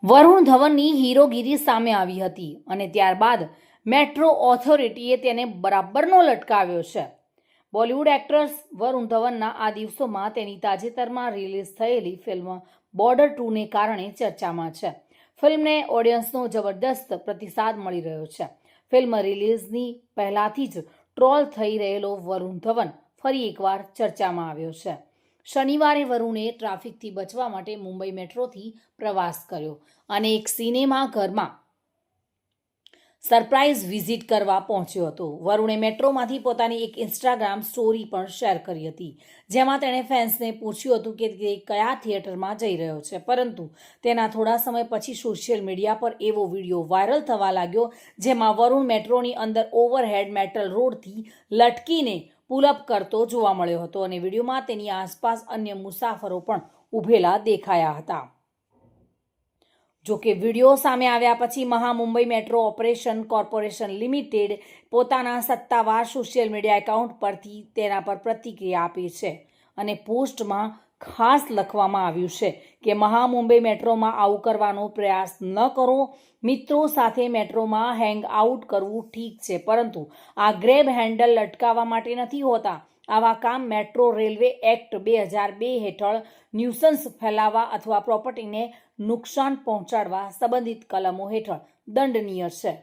વરુણ ધવનની હીરોગીરી સામે આવી હતી અને ત્યારબાદ મેટ્રો ઓથોરિટીએ તેને બરાબરનો લટકાવ્યો છે. બોલિવૂડ એક્ટ્રેસ વરુણ ધવનના આ દિવસોમાં તેની તાજેતરમાં રિલીઝ થયેલી ફિલ્મ બોર્ડર 2ને કારણે ચર્ચામાં છે. ફિલ્મને ઓડિયન્સનો જબરદસ્ત પ્રતિસાદ મળી રહ્યો છે. ફિલ્મ રિલીઝની પહેલાથી જ ટ્રોલ થઈ રહેલો વરુણ ધવન ફરી એકવાર ચર્ચામાં આવ્યો છે. શનિવારે વરુણે ટ્રાફિકથી બચવા માટે મુંબઈ મેટ્રોથી પ્રવાસ કર્યો અને એક સિનેમા ઘરમાં સરપ્રાઇઝ વિઝિટ કરવા પહોંચ્યો હતો. વરુણે મેટ્રોમાંથી પોતાની એક ઇન્સ્ટાગ્રામ સ્ટોરી પણ શેર કરી હતી, જેમાં તેણે ફેન્સને પૂછ્યું હતું કે તે કયા થિયેટરમાં જઈ રહ્યો છે. પરંતુ તેના થોડા સમય પછી સોશિયલ મીડિયા પર એવો વિડીયો વાયરલ થવા લાગ્યો, જેમાં વરુણ મેટ્રોની અંદર ઓવરહેડ મેટલ રોડથી લટકીને પુલઅપ કરતો જોવા મળ્યો હતો અને વિડીયોમાં તેની આસપાસ અન્ય મુસાફરો પણ ઊભેલા દેખાયા હતા. જોકે વિડીયો સામે આવ્યા પછી મહામુંબઈ મેટ્રો ઓપરેશન કોર્પોરેશન લિમિટેડ પોતાના સત્તાવાર સોશિયલ મીડિયા એકાઉન્ટ પરથી તેના પર પ્રતિક્રિયા આપી છે અને પોસ્ટમાં ખાસ લખવામાં આવ્યું છે કે મહામુંબઈ મેટ્રોમાં આવું કરવાનો પ્રયાસ ન કરો. મિત્રો સાથે મેટ્રોમાં હેંગ આઉટ કરવું ઠીક છે, પરંતુ આ ગ્રેબ હેન્ડલ લટકાવવા માટે નથી હોતા. આવા કામ મેટ્રો રેલવે એક્ટ 2002 હેઠળ ન્યુસન્સ ફેલાવવા અથવા પ્રોપર્ટીને નુકસાન પહોંચાડવા સંબંધિત કલમો હેઠળ દંડનીય છે.